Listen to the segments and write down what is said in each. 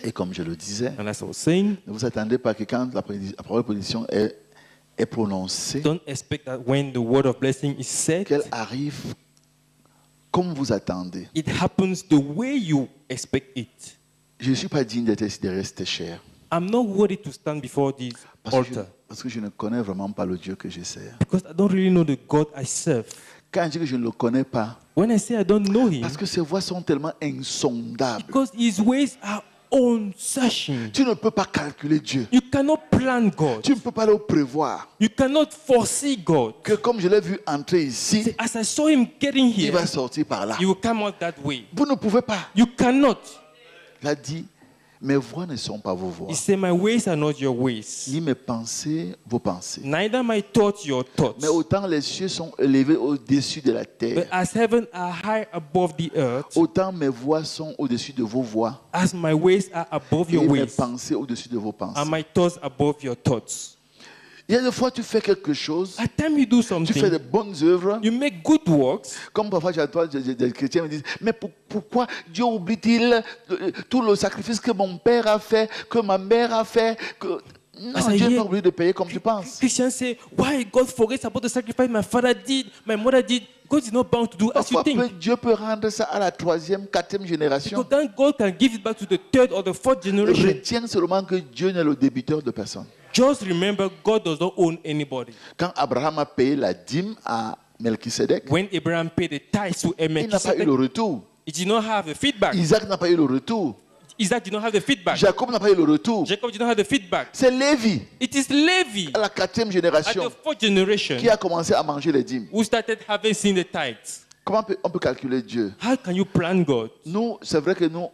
Et comme je le disais, And as I was saying, ne vous attendez pas que quand la parole de bénédiction est prononcée, don't expect that when the word of blessing is said, qu'elle arrive comme vous attendez. it happens the way you expect it. Je ne suis pas digne de rester cher. I'm not worthy to stand before this altar Parce que je ne connais vraiment pas le Dieu que je sers. because I don't really know the God I serve. Quand je dis que je ne le connais pas, When I say I don't know him, parce que ses voies sont tellement insondables. because his ways are unsearching. Tu ne peux pas calculer Dieu. You cannot plan God. Tu ne peux pas le prévoir. You cannot foresee God. Que comme je l'ai vu entrer ici, As I saw him getting il here, va sortir par là. he will come out that way. Vous ne pouvez pas. You cannot. Il a dit, mes voies ne sont pas vos voies. He said, my ways are not your ways. Ni mes pensées, vos pensées. Neither my thoughts your thoughts. Mais autant les cieux sont élevés au-dessus de la But terre, as heaven are high above the earth, autant mes voies sont au-dessus de vos voies. as my ways are above Et your mes ways, pensées au-dessus de vos pensées. and my thoughts above your thoughts. Il y a des fois, tu fais quelque chose, At time you do tu fais something, de bonnes œuvres. you make good works. Comme parfois, j'entends des chrétiens me disent, mais pourquoi Dieu oublie-t-il tout le sacrifice que mon père a fait, que ma mère a fait que... Non, As I Dieu n'a hear- pas oublié de payer comme tu penses. Christians say, why God forgets about the sacrifice my father did, my mother did. God is not bound to do as you Parfois, think. Dieu peut rendre ça à la 3e, 4e génération. Because then God can give it back to the third or the fourth generation. Retiens seulement que Dieu n'est le débiteur de personne. Just remember, God does not own anybody. Quand Abraham a payé la dîme à Melchisedec, When Abraham paid the tithes to il n'a pas eu Melchizedek, le retour. he did not have the feedback. Isaac n'a pas eu le retour. Isaac did not have the feedback. Jacob n'a pas eu le retour. Jacob did not have the feedback. C'est Lévi, It is Levi à la 4e at génération, the fourth generation qui a commencé à manger les dîmes. who started having seen the tithes. Comment on peut calculer Dieu? How can you plan God? Nous, c'est vrai que nous,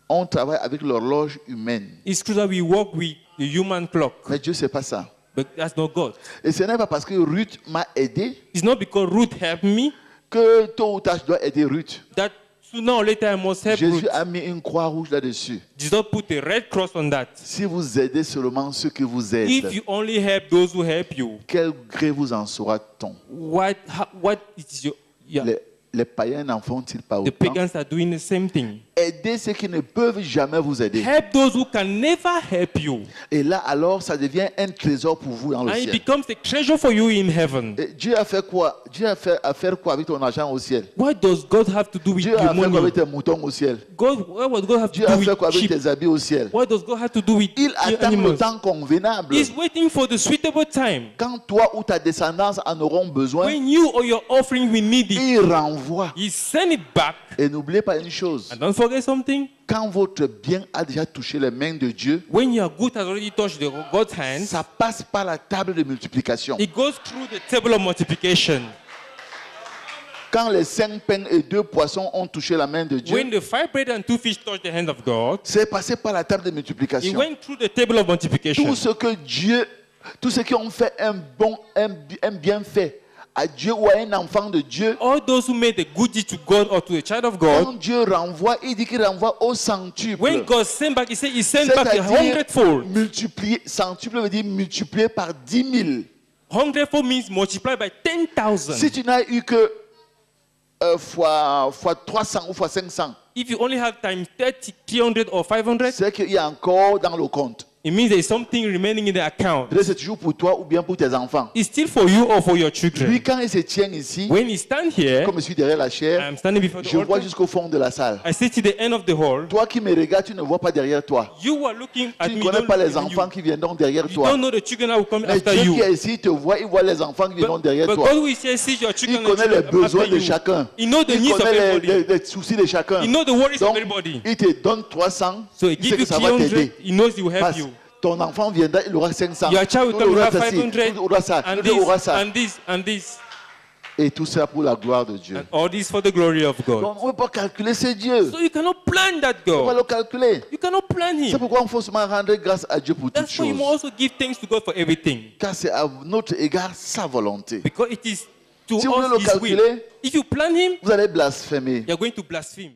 on travaille avec l'horloge humaine. It's true that we work with the human clock, Mais Dieu, c'est pas ça. but that's not God. Et ce n'est pas parce que Ruth m'a aidé It's not because Ruth helped me que tôt ou tard je dois aider Ruth. that sooner or later I must help Jésus Ruth. a mis une croix rouge là-dessus. Did not put a red cross on that. Si vous aidez seulement ceux que vous If aidez, you only help those who help you, quel gré vous en sera-t-on? what is your Les païens n'en font-ils pas the autant? pagans are doing the same thing. Aidez ceux qui ne peuvent jamais vous aider. Help those who can never help you. Et là, alors, ça devient un trésor pour vous dans le And it ciel. becomes a treasure for you in heaven. Et Dieu a fait quoi? Dieu a fait à faire quoi avec ton argent au ciel? What does God have to do with Dieu a your fait quoi money? avec tes moutons au ciel? What does God have Dieu to a do fait quoi with avec sheep? tes habits au ciel? What does God have to do with Il your attend le animals? temps convenable. He's waiting for the suitable time. Quand toi ou ta descendance en auront besoin, When you or your offering will need it, il renvoie. He send it back. Et n'oubliez pas une chose. And don't forget something. Quand votre bien a déjà touché les mains de Dieu, When your good has already touched God's hands, ça passe par la table de multiplication. it goes through the table of multiplication. Quand les 5 pains et 2 poissons ont touché la main de Dieu, When the 5 bread and 2 fish touched the hand of God, c'est passé par la table de it multiplication. went through the table of multiplication. Tous ceux qui ont fait un bienfait à Dieu ou à un enfant de Dieu, All those who made a good deed to God or to a child of God, quand Dieu renvoie, il dit qu'il renvoie au centuple. when God sent back, He said He sent back a C'est-à-dire hundredfold. multiplié, centuple veut dire multiplié par 10 000. Hundredfold means multiplied by 10,000. Si tu n'as eu que fois 300 ou fois 500, If you only have times 30, 300 or 500, c'est qu'il y a encore dans le compte. it means there is something remaining in the account. C'est toujours pour toi ou bien pour tes enfants. It's still for you or for your Lui, children. quand il se tient ici, When he stand here, comme je suis derrière la chair, I'm standing before the je vois altar. jusqu'au fond de la salle. I sit to the end of the hall. Toi qui me regardes, tu ne vois pas derrière toi. You are looking at Tu me. ne You connais don't pas look les at enfants you. qui viendront derrière You toi. don't know the children that will come Mais after Dieu you. qui est ici te voit, il voit les enfants qui viendront derrière But toi. God will say, see your children Il connaît les and children besoins after de you. chacun. He knows the Il needs of connaît everybody. les soucis de chacun. He knows the worries of Donc, everybody. il te donne 300, So he il sait gives que you ça va 300. t'aider. He knows he will help Parce you. ton enfant viendra, il aura 500. Your child will Tout come aura with ceci, 500. tout aura ça, And tout aura this, ça. and this, and this. Et tout ça pour la gloire de Dieu. And all this for the glory of God. Donc, on ne peut pas calculer, c'est Dieu. So you cannot plan that On ne peut pas God. le calculer. You cannot plan C'est Him. pourquoi il faut seulement rendre grâce à Dieu pour toutes That's why you choses. must also give thanks to God for everything. Car c'est à notre égard sa volonté. Because it is to Si vous voulez us le His will. calculer, If you plan Him, vous allez blasphémer. you're going to blaspheme.